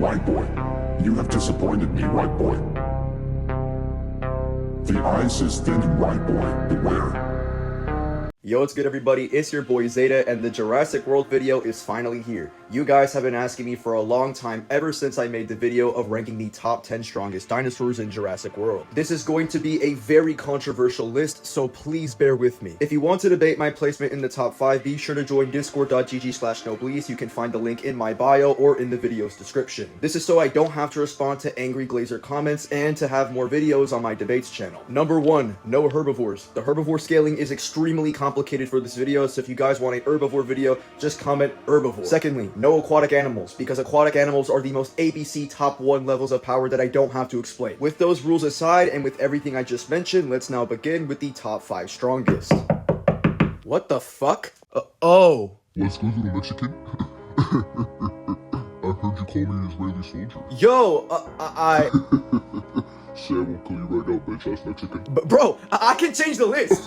Right, boy. You have disappointed me, right, boy. The ice is thinning, right, boy. Beware. Yo, what's good everybody? It's your boy Zeta, and the Jurassic World video is finally here. You guys have been asking me for a long time, ever since I made the video of ranking the top 10 strongest dinosaurs in Jurassic World. This is going to be a very controversial list, so please bear with me. If you want to debate my placement in the top 5, be sure to join discord.gg/noblease. You can find the link in my bio or in the video's description. This is so I don't have to respond to angry Glazer comments and to have more videos on my debates channel. Number 1, no herbivores. The herbivore scaling is extremely complicated for this video, so if you guys want a herbivore video, just comment herbivore. Secondly, no aquatic animals, because aquatic animals are the most ABC top 1 levels of power that I don't have to explain. With those rules aside, and with everything I just mentioned, let's now begin with the top 5 strongest. What the fuck? Oh. Let's go, little Mexican. I heard you call me an Israeli soldier. Yo, Say I won't kill you right now, bitch-ass Mexican. Bro, I can change the list.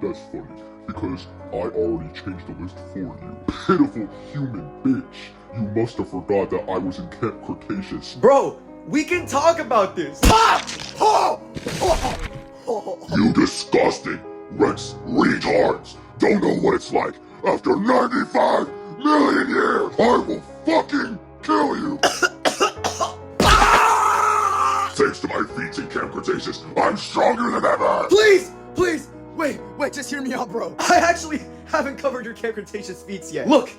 That's funny, because I already changed the list for you. Pitiful human bitch. You must have forgot that I was in Camp Cretaceous. Bro, we can talk about this. You disgusting Rex retards don't know what it's like. After 95 million years, I will fucking kill you. Thanks to my feats in Camp Cretaceous, I'm stronger than ever. Please, wait, just hear me out, bro. I actually haven't covered your Camp Cretaceous feats yet. Look,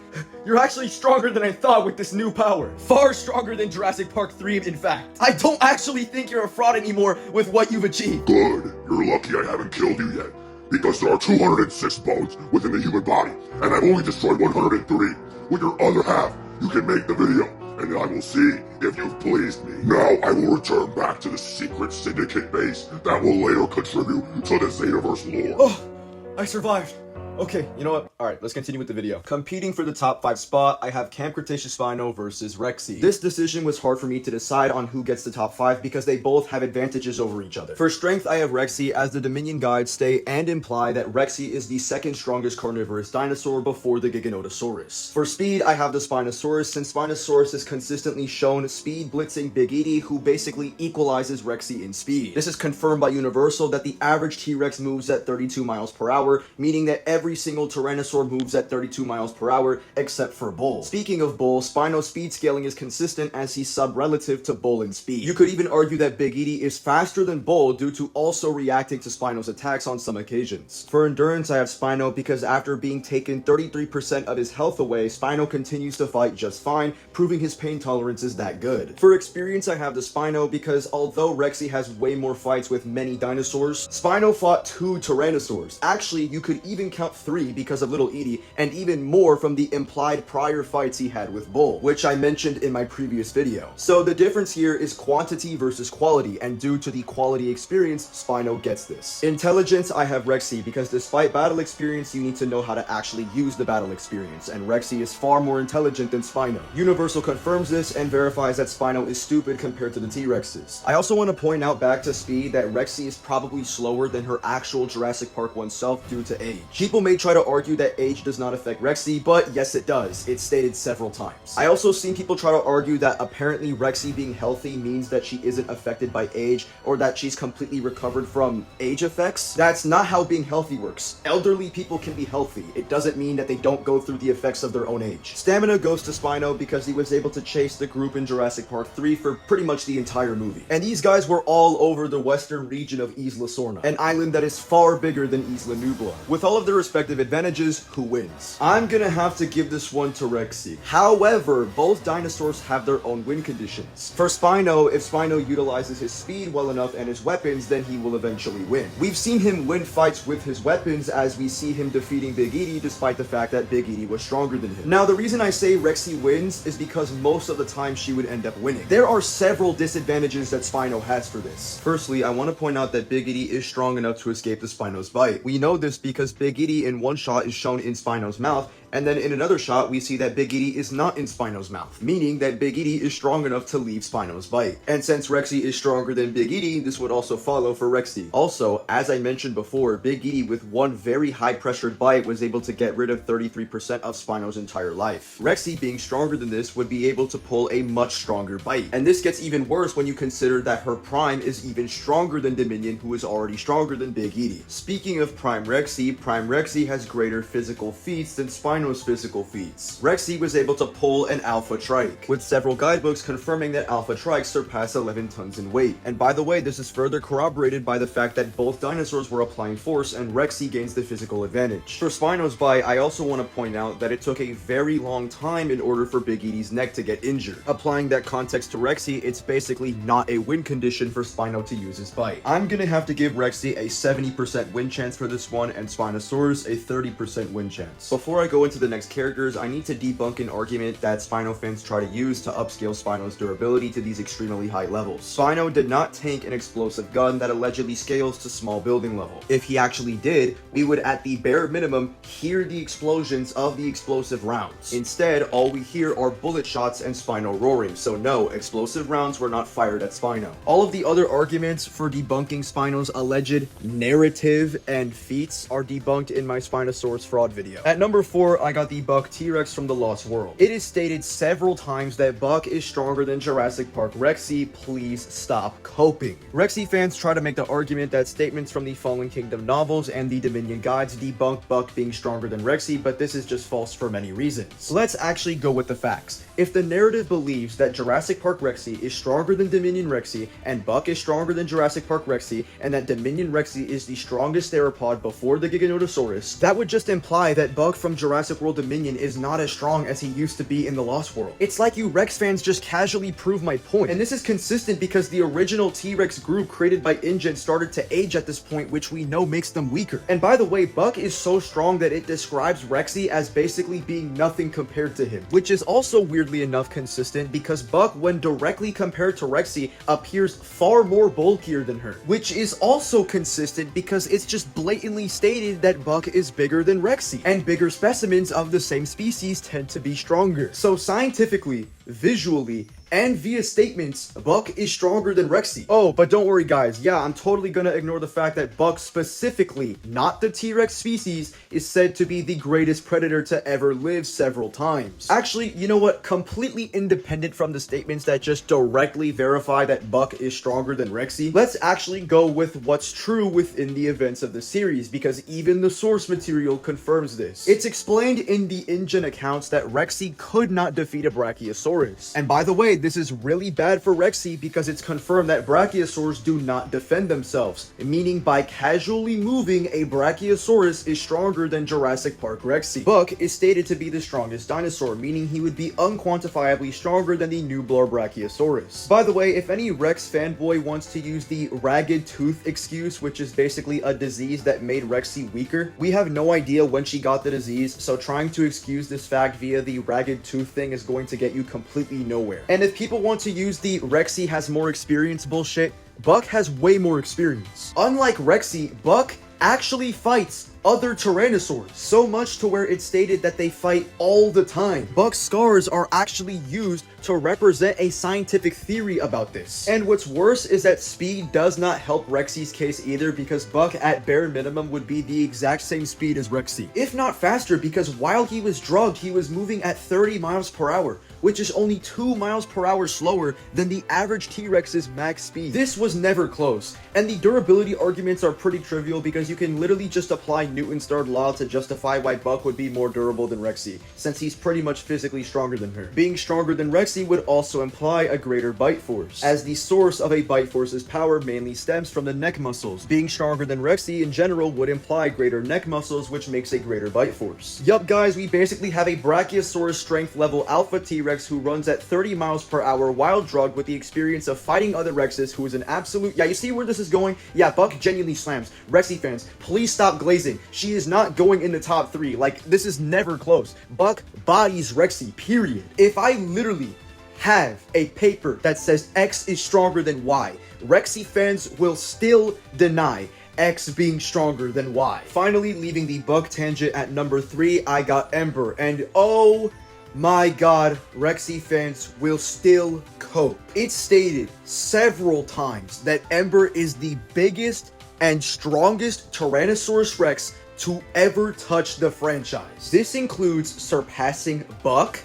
you're actually stronger than I thought with this new power. Far stronger than Jurassic Park 3, in fact. I don't actually think you're a fraud anymore with what you've achieved. Good. You're lucky I haven't killed you yet, because there are 206 bones within the human body, and I've only destroyed 103. With your other half, you can make the video, and I will see if you've pleased me. Now I will return back to the secret syndicate base that will later contribute to the Zetaverse lore. Oh, I survived. Okay, you know what? Alright, let's continue with the video. Competing for the top 5 spot, I have Camp Cretaceous Spino versus Rexy. This decision was hard for me to decide on who gets the top 5 because they both have advantages over each other. For strength, I have Rexy, as the Dominion guides state and imply that Rexy is the second strongest carnivorous dinosaur before the Giganotosaurus. For speed, I have the Spinosaurus, since Spinosaurus is consistently shown speed blitzing Big Edie, who basically equalizes Rexy in speed. This is confirmed by Universal that the average T-Rex moves at 32 miles per hour, meaning that every single Tyrannosaur moves at 32 miles per hour, except for Bull. Speaking of Bull, Spino's speed scaling is consistent as he's sub-relative to Bull in speed. You could even argue that Big Edie is faster than Bull due to also reacting to Spino's attacks on some occasions. For endurance, I have Spino because after being taken 33% of his health away, Spino continues to fight just fine, proving his pain tolerance is that good. For experience, I have the Spino because although Rexy has way more fights with many dinosaurs, Spino fought 2 Tyrannosaurs. Actually, you could even count 3 because of Little Edie, and even more from the implied prior fights he had with Bull, which I mentioned in my previous video. So the difference here is quantity versus quality, and due to the quality experience, Spino gets this. Intelligence, I have Rexy because despite battle experience, you need to know how to actually use the battle experience, and Rexy is far more intelligent than Spino. Universal confirms this and verifies that Spino is stupid compared to the T-Rexes. I also want to point out back to speed that Rexy is probably slower than her actual Jurassic Park 1 self due to age. People may try to argue that age does not affect Rexy, but yes it does. It's stated several times. I also seen people try to argue that apparently Rexy being healthy means that she isn't affected by age, or that she's completely recovered from age effects. That's not how being healthy works. Elderly people can be healthy. It doesn't mean that they don't go through the effects of their own age. Stamina goes to Spino because he was able to chase the group in Jurassic Park 3 for pretty much the entire movie. And these guys were all over the western region of Isla Sorna, an island that is far bigger than Isla Nubla. With all of their respective advantages, who wins? I'm gonna have to give this one to Rexy. However, both dinosaurs have their own win conditions. For Spino, if Spino utilizes his speed well enough and his weapons, then he will eventually win. We've seen him win fights with his weapons, as we see him defeating Big Edie despite the fact that Big Edie was stronger than him. Now, the reason I say Rexy wins is because most of the time she would end up winning. There are several disadvantages that Spino has for this. Firstly, I want to point out that Big Edie is strong enough to escape the Spino's bite. We know this because Big Edie in one shot is shown in Spino's mouth, And then in another shot, we see that Big Edie is not in Spino's mouth, meaning that Big Edie is strong enough to leave Spino's bite. And since Rexy is stronger than Big Edie, this would also follow for Rexy. Also, as I mentioned before, Big Edie with one very high pressured bite was able to get rid of 33% of Spino's entire life. Rexy, being stronger than this, would be able to pull a much stronger bite. And this gets even worse when you consider that her prime is even stronger than Dominion, who is already stronger than Big Edie. Speaking of Prime Rexy has greater physical feats than Spino's physical feats. Rexy was able to pull an Alpha Trike, with several guidebooks confirming that Alpha Trikes surpass 11 tons in weight. And by the way, this is further corroborated by the fact that both dinosaurs were applying force and Rexy gains the physical advantage. For Spino's bite, I also want to point out that it took a very long time in order for Big Edie's neck to get injured. Applying that context to Rexy, it's basically not a win condition for Spino to use his bite. I'm gonna have to give Rexy a 70% win chance for this one and Spinosaurus a 30% win chance. Before I go into the next characters, I need to debunk an argument that Spino fans try to use to upscale Spino's durability to these extremely high levels. Spino did not tank an explosive gun that allegedly scales to small building level. If he actually did, we would at the bare minimum hear the explosions of the explosive rounds. Instead, all we hear are bullet shots and Spino roaring, so no, explosive rounds were not fired at Spino. All of the other arguments for debunking Spino's alleged narrative and feats are debunked in my Spinosaurus fraud video. At number 4, I got the Buck T-Rex from the Lost World. It is stated several times that Buck is stronger than Jurassic Park Rexy. Please stop coping. Rexy fans try to make the argument that statements from the Fallen Kingdom novels and the Dominion guides debunk Buck being stronger than Rexy, but this is just false for many reasons. Let's actually go with the facts. If the narrative believes that Jurassic Park Rexy is stronger than Dominion Rexy, and Buck is stronger than Jurassic Park Rexy, and that Dominion Rexy is the strongest theropod before the Giganotosaurus, that would just imply that Buck from Jurassic World Dominion is not as strong as he used to be in the Lost World. It's like you Rex fans just casually prove my point. And this is consistent because the original T-Rex group created by InGen started to age at this point, which we know makes them weaker. And by the way, Buck is so strong that it describes Rexy as basically being nothing compared to him, which is also weirdly enough consistent because Buck, when directly compared to Rexy, appears far more bulkier than her, which is also consistent because it's just blatantly stated that Buck is bigger than Rexy, and bigger specimens of the same species tend to be stronger. So scientifically, visually, and via statements, Buck is stronger than Rexy. Oh, but don't worry guys, yeah, I'm totally gonna ignore the fact that Buck specifically, not the T-Rex species, is said to be the greatest predator to ever live several times. Actually, you know what, completely independent from the statements that just directly verify that Buck is stronger than Rexy, let's actually go with what's true within the events of the series, because even the source material confirms this. It's explained in the InGen accounts that Rexy could not defeat a Brachiosaurus. And by the way, this is really bad for Rexy because it's confirmed that Brachiosaurs do not defend themselves, meaning by casually moving, a Brachiosaurus is stronger than Jurassic Park Rexy. Buck is stated to be the strongest dinosaur, meaning he would be unquantifiably stronger than the nublar Brachiosaurus. By the way, if any Rex fanboy wants to use the ragged tooth excuse, which is basically a disease that made Rexy weaker, we have no idea when she got the disease, so trying to excuse this fact via the ragged tooth thing is going to get you completely nowhere. And if people want to use the Rexy has more experience bullshit, Buck has way more experience. Unlike Rexy, Buck actually fights other Tyrannosaurs, so much to where it's stated that they fight all the time. Buck's scars are actually used to represent a scientific theory about this. And what's worse is that speed does not help Rexy's case either, because Buck at bare minimum would be the exact same speed as Rexy, if not faster, because while he was drugged, he was moving at 30 miles per hour, which is only 2 miles per hour slower than the average T-Rex's max speed. This was never close, and the durability arguments are pretty trivial because you can literally just apply Newton's third law to justify why Buck would be more durable than Rexy, since he's pretty much physically stronger than her. Being stronger than Rexy would also imply a greater bite force, as the source of a bite force's power mainly stems from the neck muscles. Being stronger than Rexy in general would imply greater neck muscles, which makes a greater bite force. Yup guys, we basically have a Brachiosaurus strength level alpha T-Rex who runs at 30 miles per hour while drugged with the experience of fighting other Rexes, who is an absolute— yeah, you see where this is going? Yeah, Buck genuinely slams. Rexy fans, please stop glazing. She is not going in the top 3. Like, this is never close. Buck bodies Rexy, period. If I literally have a paper that says X is stronger than Y, Rexy fans will still deny X being stronger than Y. Finally, leaving the buck tangent at number 3, I got Ember, and oh my god, Rexy fans will still cope. It's stated several times that Ember is the biggest and strongest Tyrannosaurus Rex to ever touch the franchise. This includes surpassing Buck,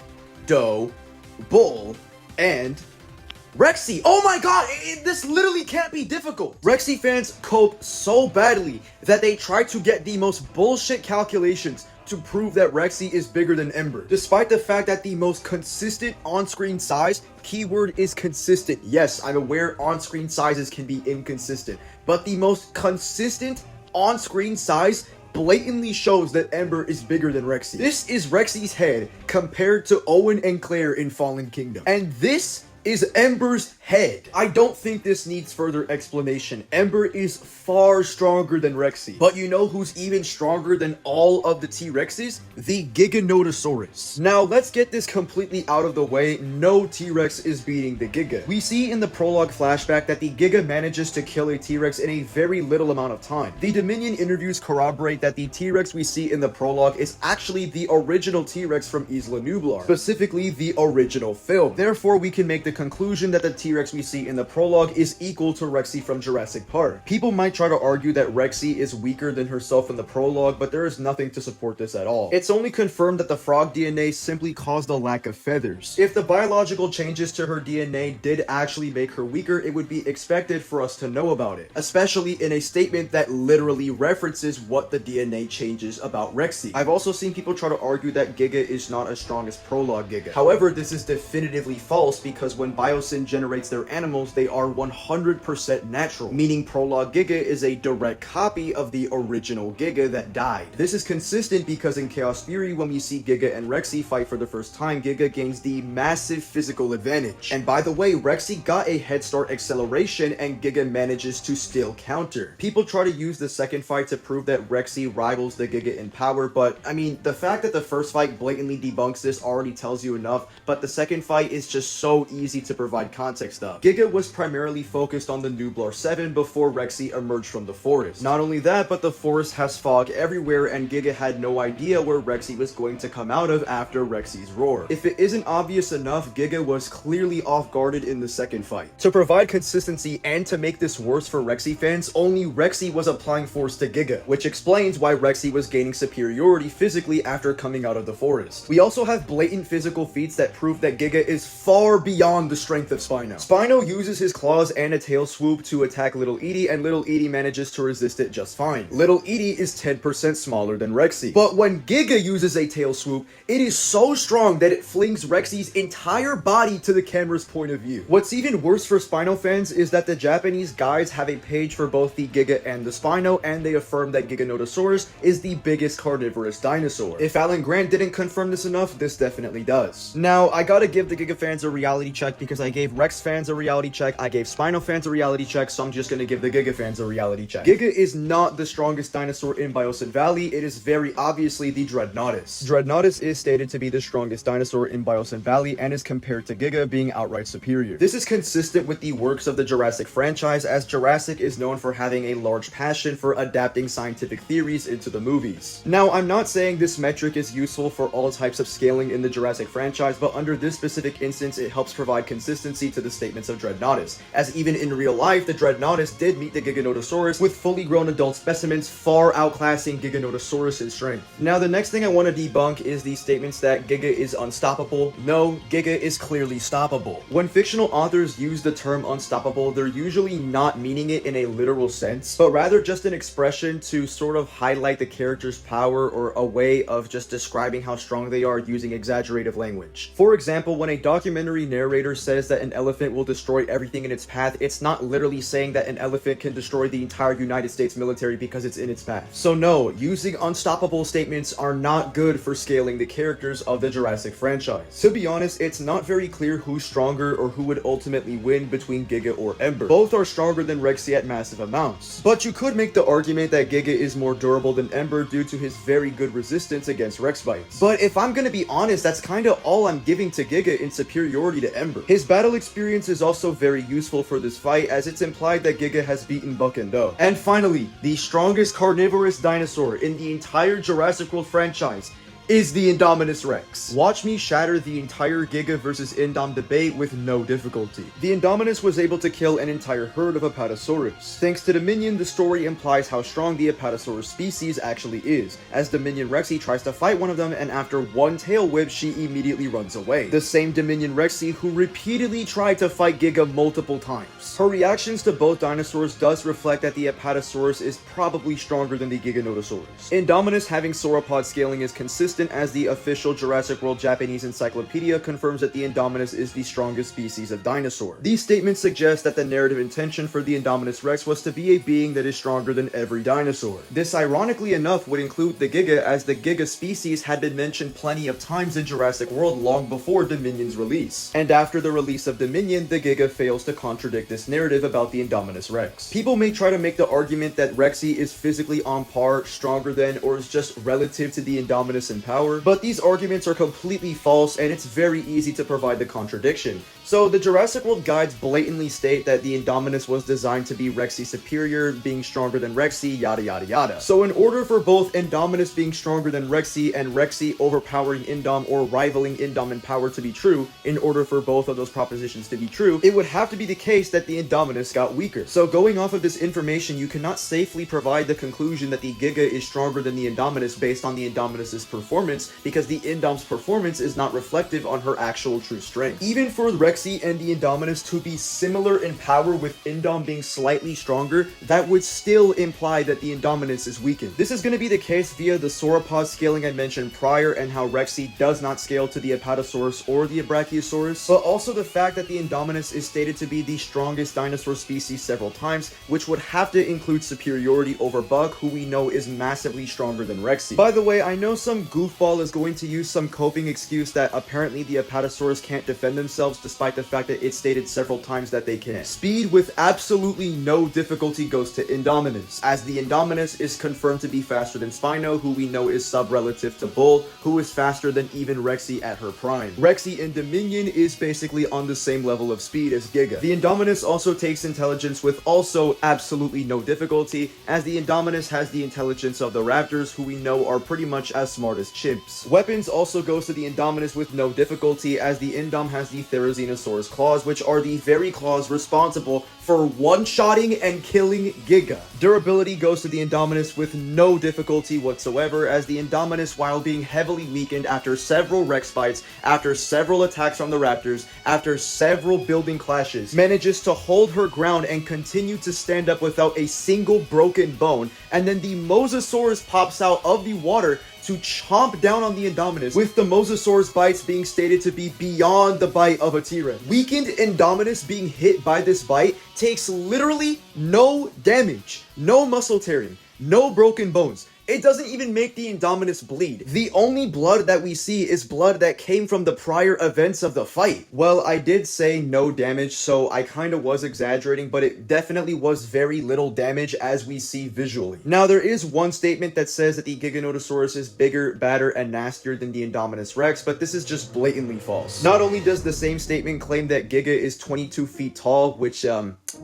Doe, Bull, and Rexy. Oh my god, this literally can't be difficult. Rexy fans cope so badly that they try to get the most bullshit calculations to prove that Rexy is bigger than Ember, despite the fact that the most consistent on-screen size, keyword is consistent. Yes, I'm aware on-screen sizes can be inconsistent, but the most consistent on-screen size blatantly shows that Ember is bigger than Rexy. This is Rexy's head compared to Owen and Claire in Fallen Kingdom, and this is Ember's head. I don't think this needs further explanation. Ember is far stronger than Rexy. But you know who's even stronger than all of the T-Rexes? The Giganotosaurus. Now, let's get this completely out of the way. No T-Rex is beating the Giga. We see in the prologue flashback that the Giga manages to kill a T-Rex in a very little amount of time. The Dominion interviews corroborate that the T-Rex we see in the prologue is actually the original T-Rex from Isla Nublar, specifically the original film. Therefore, we can make the conclusion that the T-Rex we see in the prologue is equal to Rexy from Jurassic Park. People might try to argue that Rexy is weaker than herself in the prologue, but there is nothing to support this at all. It's only confirmed that the frog DNA simply caused a lack of feathers. If the biological changes to her DNA did actually make her weaker, it would be expected for us to know about it, especially in a statement that literally references what the DNA changes about Rexy. I've also seen people try to argue that Giga is not as strong as prologue Giga. However, this is definitively false because when Biosyn generates their animals, they are 100% natural, meaning prologue Giga is a direct copy of the original Giga that died. This is consistent because in Chaos Theory, when we see Giga and Rexy fight for the first time, Giga gains the massive physical advantage. And by the way, Rexy got a head start acceleration and Giga manages to still counter. People try to use the second fight to prove that Rexy rivals the Giga in power, but I mean, the fact that the first fight blatantly debunks this already tells you enough, but the second fight is just so easy to provide context of. Giga was primarily focused on the Nublar 7 before Rexy emerged from the forest. Not only that, but the forest has fog everywhere and Giga had no idea where Rexy was going to come out of after Rexy's roar. If it isn't obvious enough, Giga was clearly off-guarded in the second fight. To provide consistency and to make this worse for Rexy fans, only Rexy was applying force to Giga, which explains why Rexy was gaining superiority physically after coming out of the forest. We also have blatant physical feats that prove that Giga is far beyond the strength of Spino. Spino uses his claws and a tail swoop to attack Little Edie, and Little Edie manages to resist it just fine. Little Edie is 10% smaller than Rexy. But when Giga uses a tail swoop, it is so strong that it flings Rexy's entire body to the camera's point of view. What's even worse for Spino fans is that the Japanese guides have a page for both the Giga and the Spino, and they affirm that Giganotosaurus is the biggest carnivorous dinosaur. If Alan Grant didn't confirm this enough, this definitely does. Now, I gotta give the Giga fans a reality check because I gave Rex fans a reality check, I gave Spino fans a reality check, so I'm just gonna give the Giga fans a reality check. Giga is not the strongest dinosaur in Biosyn Valley, it is very obviously the Dreadnoughtus. Dreadnoughtus is stated to be the strongest dinosaur in Biosyn Valley and is compared to Giga being outright superior. This is consistent with the works of the Jurassic franchise, as Jurassic is known for having a large passion for adapting scientific theories into the movies. Now, I'm not saying this metric is useful for all types of scaling in the Jurassic franchise, but under this specific instance, it helps provide consistency to the statements of Dreadnoughtus, as even in real life, the Dreadnoughtus did meet the Giganotosaurus with fully grown adult specimens far outclassing Giganotosaurus' strength. Now, the next thing I want to debunk is the statements that Giga is unstoppable. No, Giga is clearly stoppable. When fictional authors use the term unstoppable, they're usually not meaning it in a literal sense, but rather just an expression to sort of highlight the character's power or a way of just describing how strong they are using exaggerative language. For example, when a documentary narrator says that an elephant will destroy everything in its path, it's not literally saying that an elephant can destroy the entire United States military because it's in its path. So no, using unstoppable statements are not good for scaling the characters of the Jurassic franchise. To be honest, it's not very clear who's stronger or who would ultimately win between Giga or Ember. Both are stronger than Rexy at massive amounts. But you could make the argument that Giga is more durable than Ember due to his very good resistance against Rex bites. But if I'm gonna be honest, that's kinda all I'm giving to Giga in superiority to Ember. Ember. His battle experience is also very useful for this fight, as it's implied that Giga has beaten Buck and Do. And finally, the strongest carnivorous dinosaur in the entire Jurassic World franchise is the Indominus Rex. Watch me shatter the entire Giga versus Indom debate with no difficulty. The Indominus was able to kill an entire herd of Apatosaurus. Thanks to Dominion, the story implies how strong the Apatosaurus species actually is, as Dominion Rexy tries to fight one of them, and after one tail whip, she immediately runs away. The same Dominion Rexy who repeatedly tried to fight Giga multiple times. Her reactions to both dinosaurs does reflect that the Apatosaurus is probably stronger than the Giganotosaurus. Indominus having sauropod scaling is consistent, as the official Jurassic World Japanese Encyclopedia confirms that the Indominus is the strongest species of dinosaur. These statements suggest that the narrative intention for the Indominus Rex was to be a being that is stronger than every dinosaur. This, ironically enough, would include the Giga, as the Giga species had been mentioned plenty of times in Jurassic World long before Dominion's release. And after the release of Dominion, the Giga fails to contradict this narrative about the Indominus Rex. People may try to make the argument that Rexy is physically on par, stronger than, or is just relative to the Indominus in power, but these arguments are completely false, and it's very easy to provide the contradiction. So the Jurassic World guides blatantly state that the Indominus was designed to be Rexy superior, being stronger than Rexy, yada yada yada. So in order for both Indominus being stronger than Rexy and Rexy overpowering Indom or rivaling Indom in power to be true, in order for both of those propositions to be true, it would have to be the case that the Indominus got weaker. So going off of this information, you cannot safely provide the conclusion that the Giga is stronger than the Indominus based on the Indominus's performance, because the Indom's performance is not reflective on her actual true strength. Even for Rexy and the Indominus to be similar in power with Indom being slightly stronger, that would still imply that the Indominus is weakened. This is going to be the case via the sauropod scaling I mentioned prior, and how Rexy does not scale to the Apatosaurus or the Brachiosaurus, but also the fact that the Indominus is stated to be the strongest dinosaur species several times, which would have to include superiority over Buck, who we know is massively stronger than Rexy. By the way, I know some goofball is going to use some coping excuse that apparently the Apatosaurus can't defend themselves, despite the fact that it's stated several times that they can. Speed with absolutely no difficulty goes to Indominus, as the Indominus is confirmed to be faster than Spino, who we know is sub-relative to Bull, who is faster than even Rexy at her prime. Rexy in Dominion is basically on the same level of speed as Giga. The Indominus also takes intelligence with also absolutely no difficulty, as the Indominus has the intelligence of the raptors, who we know are pretty much as smart as chimps. Weapons also goes to the Indominus with no difficulty, as the Indom has the Therizinosaurus claws, which are the very claws responsible for one-shotting and killing Giga. Durability goes to the Indominus with no difficulty whatsoever, as the Indominus, while being heavily weakened after several Rex fights, after several attacks from the raptors, after several building clashes, manages to hold her ground and continue to stand up without a single broken bone, and then the Mosasaurus pops out of the water to chomp down on the Indominus, with the Mosasaurus bites being stated to be beyond the bite of a T-Rex. Weakened Indominus being hit by this bite takes literally no damage, no muscle tearing, no broken bones. It doesn't even make the Indominus bleed. The only blood that we see is blood that came from the prior events of the fight. Well, I did say no damage, so I kind of was exaggerating, but it definitely was very little damage as we see visually. Now, there is one statement that says that the Giganotosaurus is bigger, badder, and nastier than the Indominus Rex, but this is just blatantly false. Not only does the same statement claim that Giga is 22 feet tall, which,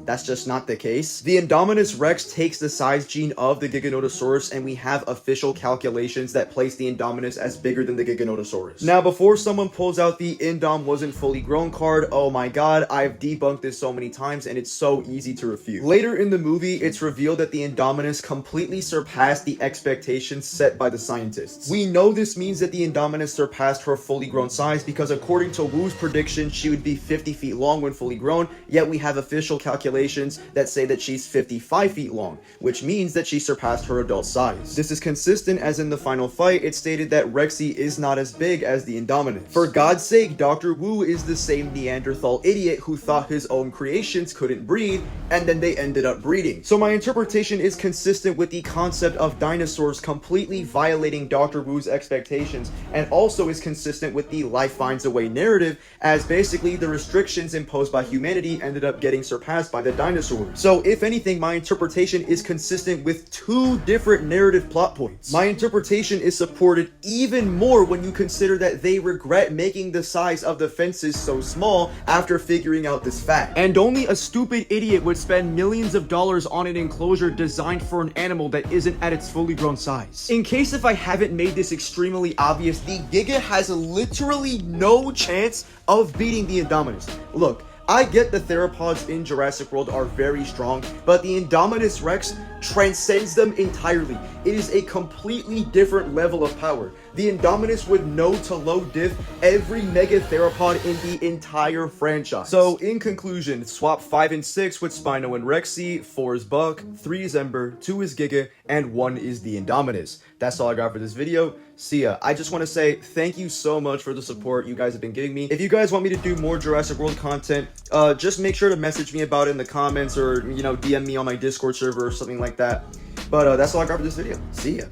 that's just not the case. The Indominus Rex takes the size gene of the Giganotosaurus, and we have official calculations that place the Indominus as bigger than the Giganotosaurus. Now, before someone pulls out the Indom wasn't fully grown card, oh my god, I've debunked this so many times and it's so easy to refute. Later in the movie, it's revealed that the Indominus completely surpassed the expectations set by the scientists. We know this means that the Indominus surpassed her fully grown size, because according to Wu's prediction, she would be 50 feet long when fully grown, yet we have official calculations that say that she's 55 feet long, which means that she surpassed her adult size. This is consistent, as in the final fight, it stated that Rexy is not as big as the Indominus. For God's sake, Dr. Wu is the same Neanderthal idiot who thought his own creations couldn't breed, and then they ended up breeding. So my interpretation is consistent with the concept of dinosaurs completely violating Dr. Wu's expectations, and also is consistent with the life finds a way narrative, as basically the restrictions imposed by humanity ended up getting surpassed by the dinosaurs. So if anything, my interpretation is consistent with two different narrative plot points. My interpretation is supported even more when you consider that they regret making the size of the fences so small after figuring out this fact. And only a stupid idiot would spend millions of dollars on an enclosure designed for an animal that isn't at its fully grown size. In case if I haven't made this extremely obvious, the Giga has literally no chance of beating the Indominus. Look, I get the theropods in Jurassic World are very strong, but the Indominus Rex transcends them entirely. It is a completely different level of power. The Indominus would know to low diff every mega theropod in the entire franchise. So in conclusion, swap 5 and 6 with Spino and Rexy, 4 is Buck, 3 is Ember, 2 is Giga, and 1 is the Indominus. That's all I got for this video. See ya. I just want to say thank you so much for the support you guys have been giving me. If you guys want me to do more Jurassic World content, just make sure to message me about it in the comments, or, you know, DM me on my Discord server or something like that. But that's all I got for this video. See ya.